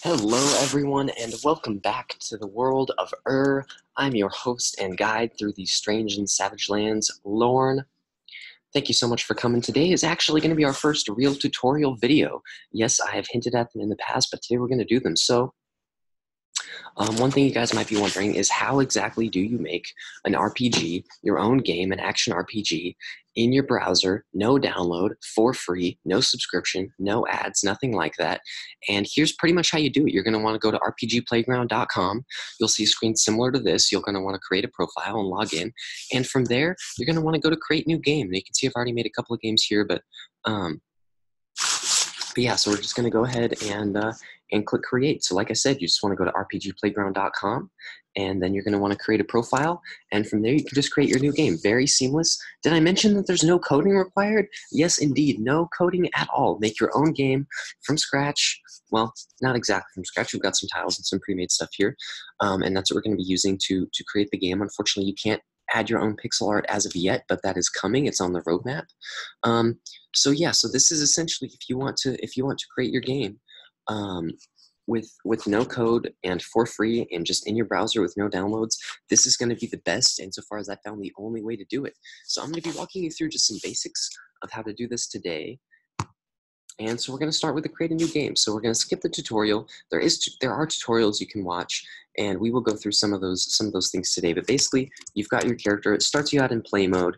Hello, everyone, and welcome back to the world of I'm your host and guide through these strange and savage lands, Lorne. Thank you so much for coming. Today is actually going to be our first real tutorial video. Yes, I have hinted at them in the past, but today we're going to do them. So, one thing you guys might be wondering is how exactly do you make an RPG, your own game, an action RPG, in your browser, no download, for free, no subscription, no ads, nothing like that. And here's pretty much how you do it. You're going to want to go to rpgplayground.com. You'll see a screen similar to this. You're going to want to create a profile and log in. And from there, you're going to want to go to create new game. And you can see I've already made a couple of games here, but yeah, so we're just going to go ahead and click create. So like I said, you just want to go to rpgplayground.com, and then you're going to want to create a profile, and from there you can just create your new game. Very seamless. Did I mention that there's no coding required? Yes, indeed, no coding at all. Make your own game from scratch. Well, not exactly from scratch. We've got some tiles and some pre-made stuff here, and that's what we're going to be using to create the game. Unfortunately, you can't add your own pixel art as of yet, but that is coming. It's on the roadmap. So yeah, so this is essentially if you want to create your game with no code and for free and just in your browser with no downloads, this is going to be the best, and so far as I found, the only way to do it. So I'm going to be walking you through just some basics of how to do this today. And so we're going to start with the create a new game. So we're going to skip the tutorial. There are tutorials you can watch, and we will go through some of those things today. But basically, you've got your character. It starts you out in play mode,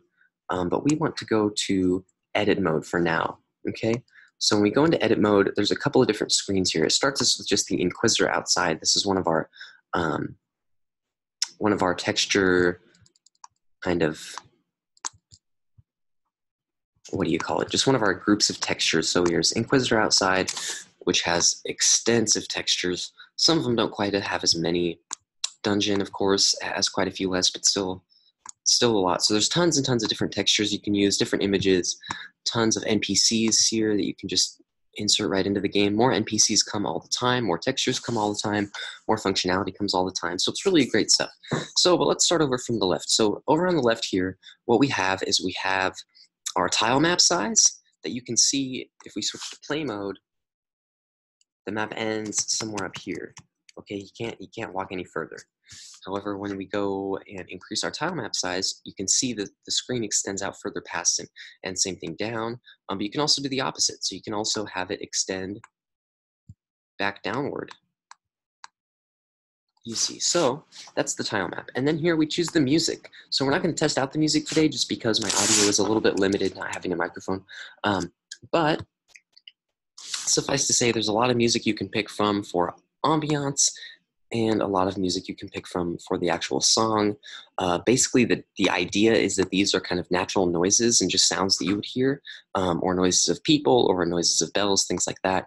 but we want to go to edit mode for now. Okay. So when we go into edit mode, there's a couple of different screens here. It starts us with just the Inquisitor outside. This is one of our texture kind of, what do you call it? Just one of our groups of textures. So here's Inquisitor outside, which has extensive textures. Some of them don't quite have as many. Dungeon, of course, has quite a few less, but still a lot. So there's tons and tons of different textures you can use, different images, tons of NPCs here that you can just insert right into the game. More NPCs come all the time, more textures come all the time, more functionality comes all the time. So it's really great stuff. So, but let's start over from the left. So over on the left here, what we have is we have our tile map size that you can see. If we switch to play mode, the map ends somewhere up here. Okay, you can't walk any further. However, when we go and increase our tile map size, you can see that the screen extends out further past it, and same thing down. But you can also do the opposite. So you can also have it extend back downward. You see, so that's the tile map. And then here we choose the music. So we're not going to test out the music today just because my audio is a little bit limited, not having a microphone. But suffice to say, there's a lot of music you can pick from for ambiance, and a lot of music you can pick from for the actual song. Basically, the idea is that these are kind of natural noises and just sounds that you would hear, or noises of people, or noises of bells, things like that.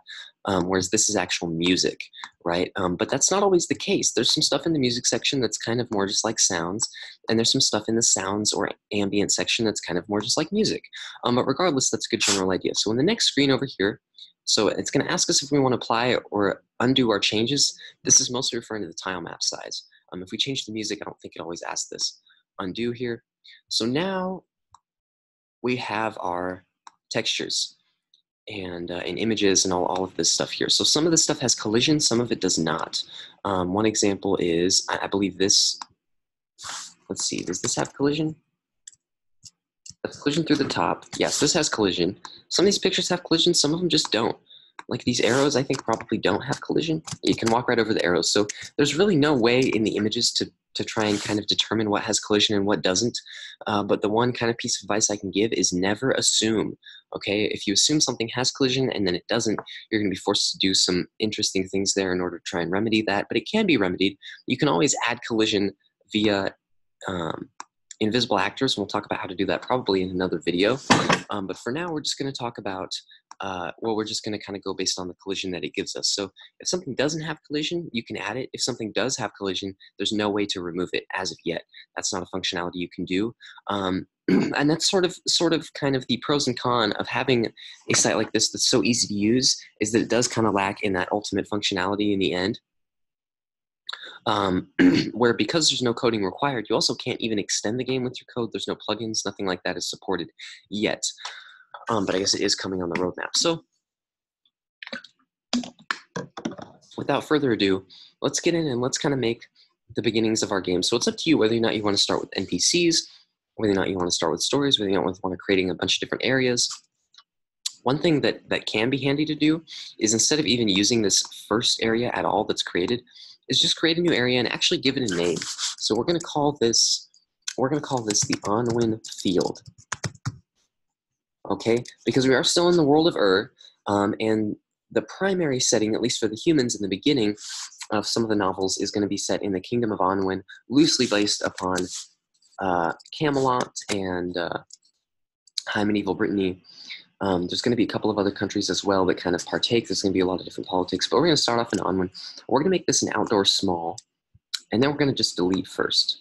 Whereas this is actual music, right? But that's not always the case. There's some stuff in the music section that's kind of more just like sounds, and there's some stuff in the sounds or ambient section that's kind of more just like music. But regardless, that's a good general idea. So in the next screen over here, so it's going to ask us if we want to apply or undo our changes. This is mostly referring to the tile map size. If we change the music, I don't think it always asks this. Undo here. So now we have our textures and images and all of this stuff here. So some of this stuff has collision, some of it does not. One example is, I believe this, let's see, does this have collision? That's collision through the top. Yes, this has collision. Some of these pictures have collision, some of them just don't. Like these arrows, I think probably don't have collision. You can walk right over the arrows. So there's really no way in the images to try and kind of determine what has collision and what doesn't. But the one kind of piece of advice I can give is never assume. Okay, if you assume something has collision and then it doesn't, you're going to be forced to do some interesting things there in order to try and remedy that. But it can be remedied. You can always add collision via invisible actors, and we'll talk about how to do that probably in another video. But for now, we're just going to talk about, we're just going to kind of go based on the collision that it gives us. So if something doesn't have collision, you can add it. If something does have collision, there's no way to remove it as of yet. That's not a functionality you can do. And that's sort of kind of the pros and cons of having a site like this that's so easy to use, is that it does kind of lack in that ultimate functionality in the end. Where because there's no coding required, you also can't even extend the game with your code. There's no plugins, nothing like that is supported yet. But I guess it is coming on the roadmap. So without further ado, let's get in and let's kind of make the beginnings of our game. So it's up to you whether or not you want to start with NPCs, whether or not you want to start with stories, whether or not you want to creating a bunch of different areas. One thing that can be handy to do is, instead of even using this first area at all that's created, is just create a new area and actually give it a name. So we're going to call this the Onwin Field. Okay, because we are still in the world of and the primary setting, at least for the humans in the beginning of some of the novels, is going to be set in the Kingdom of Onwin, loosely based upon Camelot and High Medieval Brittany. There's going to be a couple of other countries as well that kind of partake. There's going to be a lot of different politics, but we're going to start off in Onwin. We're going to make this an outdoor small, and then we're going to just delete first.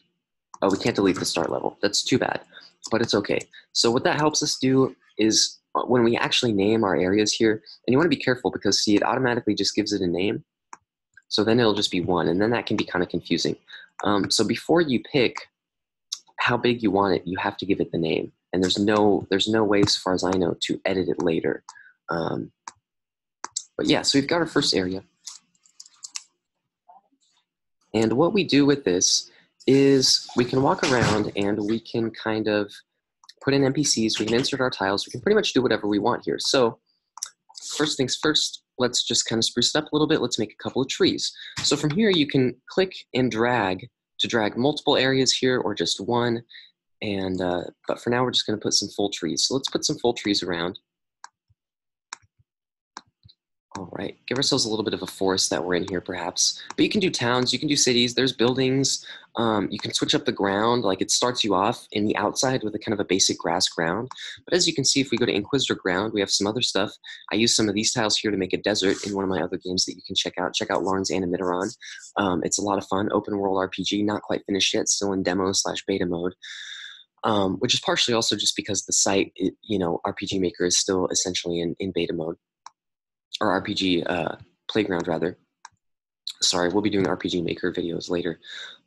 Oh, we can't delete the start level. That's too bad, but it's okay. So what that helps us do is when we actually name our areas here, and you want to be careful because, see, it automatically just gives it a name. So then it'll just be 1, and then that can be kind of confusing. So before you pick how big you want it, you have to give it the name. And there's no way, as far as I know, to edit it later. But yeah, so we've got our first area. And what we do with this is we can walk around and we can kind of put in NPCs, we can insert our tiles, we can pretty much do whatever we want here. So first things first, let's just kind of spruce it up a little bit. Let's make a couple of trees. So from here you can click and drag to drag multiple areas here or just one. And but for now we're just going to put some full trees. So let's put some full trees around. All right, give ourselves a little bit of a forest that we're in here perhaps. But you can do towns, you can do cities, there's buildings. You can switch up the ground, like it starts you off in the outside with a kind of a basic grass ground. But as you can see, if we go to Inquisitor ground, we have some other stuff. I use some of these tiles here to make a desert in one of my other games that you can check out. Check out Lorne's Animiteron. It's a lot of fun, open world RPG, not quite finished yet, still in demo/beta mode. Which is partially also just because the site, RPG Maker is still essentially in beta mode. Or RPG Playground, rather. Sorry, we'll be doing RPG Maker videos later.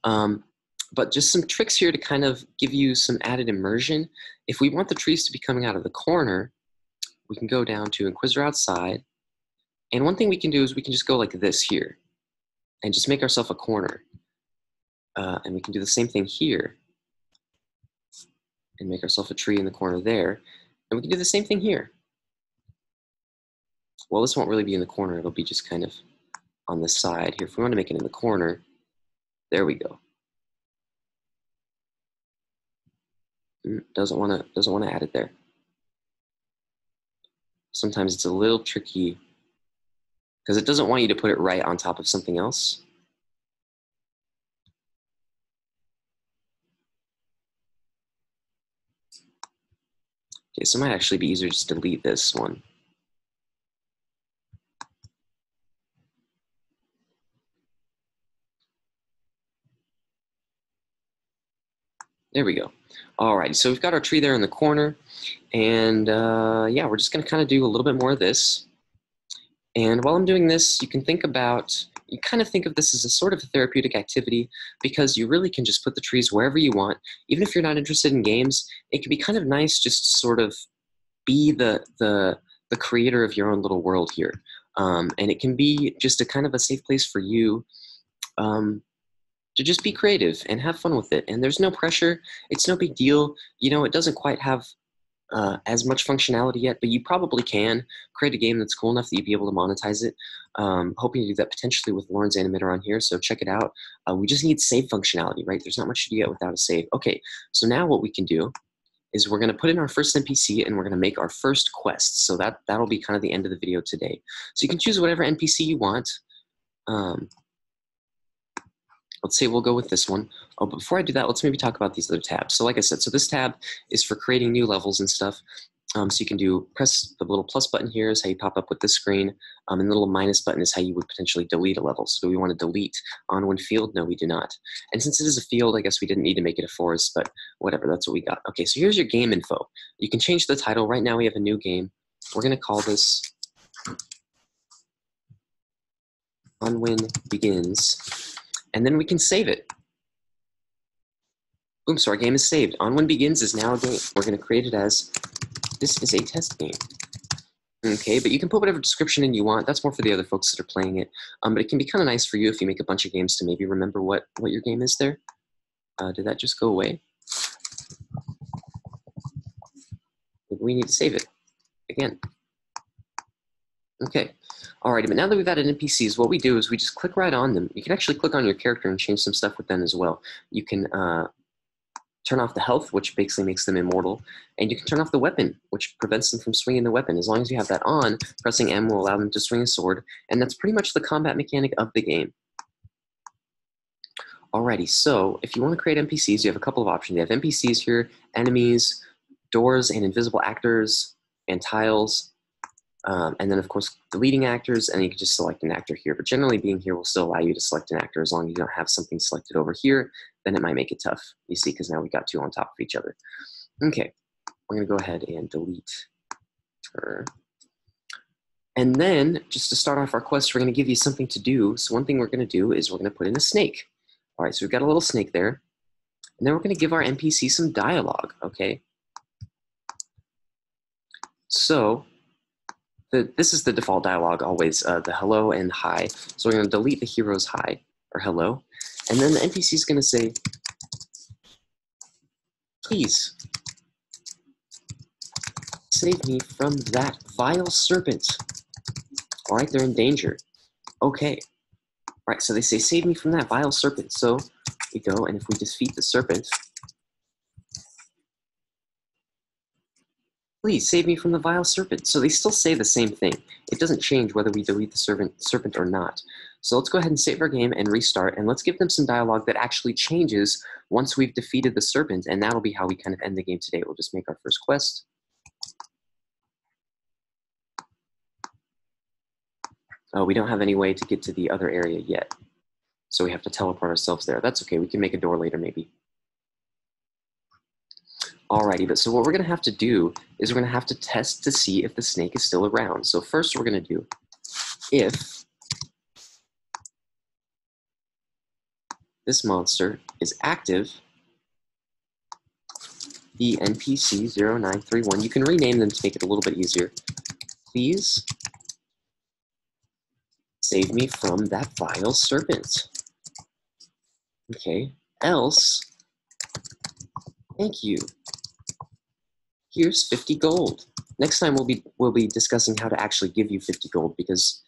But just some tricks here to kind of give you some added immersion. If we want the trees to be coming out of the corner, we can go down to Inquisitor outside. And one thing we can do is we can just go like this here and just make ourselves a corner. And we can do the same thing here and make ourselves a tree in the corner there. And we can do the same thing here. Well, this won't really be in the corner. It'll be just kind of on the side here. If we want to make it in the corner, there we go. Doesn't want to add it there. Sometimes it's a little tricky because it doesn't want you to put it right on top of something else. Okay, so it might actually be easier just to delete this one. There we go. All right, so we've got our tree there in the corner, and yeah, we're just going to kind of do a little bit more of this. And while I'm doing this, you kind of think of this as a sort of a therapeutic activity, because you really can just put the trees wherever you want. Even if you're not interested in games, it can be kind of nice just to sort of be the creator of your own little world here. And it can be just a kind of a safe place for you to just be creative and have fun with it. And there's no pressure. It's no big deal. It doesn't quite have as much functionality yet, but you probably can create a game that's cool enough that you'd be able to monetize it. Hoping to do that potentially with Lorne's Animiteron here, so check it out. We just need save functionality, right? There's not much to do yet without a save. Okay, so now what we can do is we're going to put in our first NPC and we're going to make our first quest. So that'll be kind of the end of the video today. So you can choose whatever NPC you want. Let's say we'll go with this one. Oh, but before I do that, let's maybe talk about these other tabs. So like I said, so this tab is for creating new levels and stuff. So you can press the little plus button here is how you pop up with this screen. And the little minus button is how you would potentially delete a level. So do we want to delete Onwin Field? No, we do not. And since it is a field, I guess we didn't need to make it a forest, but whatever, that's what we got. Okay, so here's your game info. You can change the title. Right now we have a new game. We're going to call this Onwin Begins. And then we can save it. Boom, so our game is saved. Onwin Begins is now a game. We're going to create it as, this is a test game. Okay, but you can put whatever description in you want. That's more for the other folks that are playing it. But it can be kind of nice for you if you make a bunch of games to maybe remember what your game is there. Did that just go away? Maybe we need to save it again. Okay, alrighty, but now that we've added NPCs, what we do is we just click right on them. You can actually click on your character and change some stuff with them as well. You can turn off the health, which basically makes them immortal, and you can turn off the weapon, which prevents them from swinging the weapon. As long as you have that on, pressing M will allow them to swing a sword, and that's pretty much the combat mechanic of the game. Alrighty, so if you want to create NPCs, you have a couple of options. You have NPCs here, enemies, doors and invisible actors, and tiles, and then of course deleting actors, and you can just select an actor here. But generally being here will still allow you to select an actor as long as you don't have something selected over here. Then it might make it tough, you see, because now we got two on top of each other. Okay, we're gonna go ahead and delete her. And then, just to start off our quest, we're gonna give you something to do. So one thing we're gonna do is we're gonna put in a snake. All right, so we've got a little snake there. And then we're gonna give our NPC some dialogue, okay? So, this is the default dialogue always, the hello and hi. So we're gonna delete the hero's hi, or hello. And then the NPC is gonna say, please, save me from that vile serpent. All right, they're in danger. Okay. All right, so they say, save me from that vile serpent. So we go, and if we defeat the serpent, please save me from the vile serpent. So they still say the same thing. It doesn't change whether we delete the serpent or not. So let's go ahead and save our game and restart, and let's give them some dialogue that actually changes once we've defeated the serpent, and that'll be how we kind of end the game today. We'll just make our first quest. We don't have any way to get to the other area yet, so we have to teleport ourselves there. That's okay, we can make a door later maybe. Alrighty, but so what we're gonna have to do is we're gonna have to test to see if the snake is still around. So first we're gonna do if this monster is active, the NPC 0931, you can rename them to make it a little bit easier. Please save me from that vile serpent. Okay, else, thank you. Here's 50 gold. Next time we'll be discussing how to actually give you 50 gold, because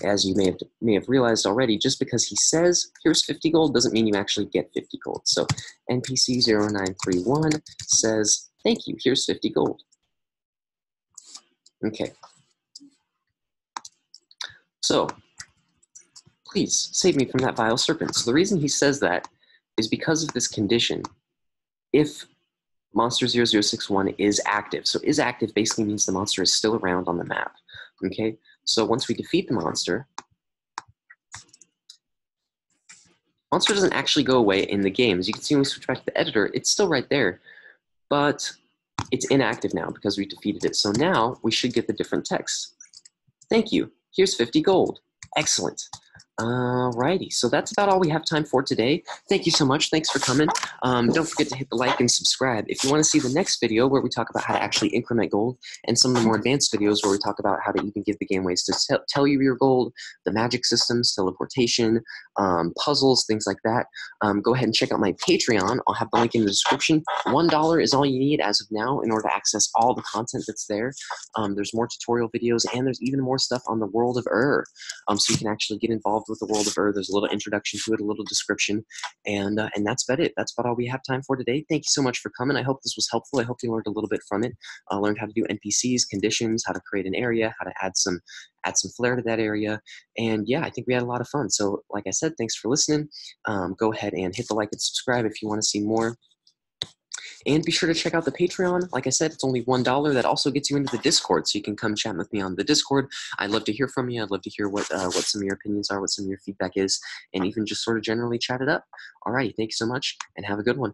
as you may have realized already, just because he says here's 50 gold doesn't mean you actually get 50 gold. So NPC 0931 says thank you, here's 50 gold. Okay. So please save me from that vile serpent. So the reason he says that is because of this condition. If monster 0061 is active. So is active basically means the monster is still around on the map. Okay, so once we defeat the monster doesn't actually go away in the game. As you can see when we switch back to the editor, it's still right there, but it's inactive now because we defeated it. So now we should get the different text. Thank you, here's 50 gold. Excellent. Alrighty, so that's about all we have time for today. Thank you so much. Thanks for coming. Don't forget to hit the like and subscribe. If you want to see the next video where we talk about how to actually increment gold, and some of the more advanced videos where we talk about how to even give the game ways to tell you your gold, the magic systems, teleportation, puzzles, things like that, go ahead and check out my Patreon. I'll have the link in the description. $1 is all you need as of now in order to access all the content that's there. There's more tutorial videos, and there's even more stuff on the World of Ur. So you can actually get involved with the World of Ur. There's a little introduction to it, a little description, and that's about it. That's about all we have time for today. Thank you so much for coming. I hope this was helpful. I hope you learned a little bit from it. Learned how to do NPCs, conditions, how to create an area, how to add some flair to that area, and yeah, I think we had a lot of fun. So like I said, thanks for listening. Go ahead and hit the like and subscribe if you want to see more. And be sure to check out the Patreon. Like I said, it's only $1. That also gets you into the Discord, so you can come chat with me on the Discord. I'd love to hear from you. I'd love to hear what some of your opinions are, what some of your feedback is, and even just sort of generally chat it up. Alrighty, thank you so much, and have a good one.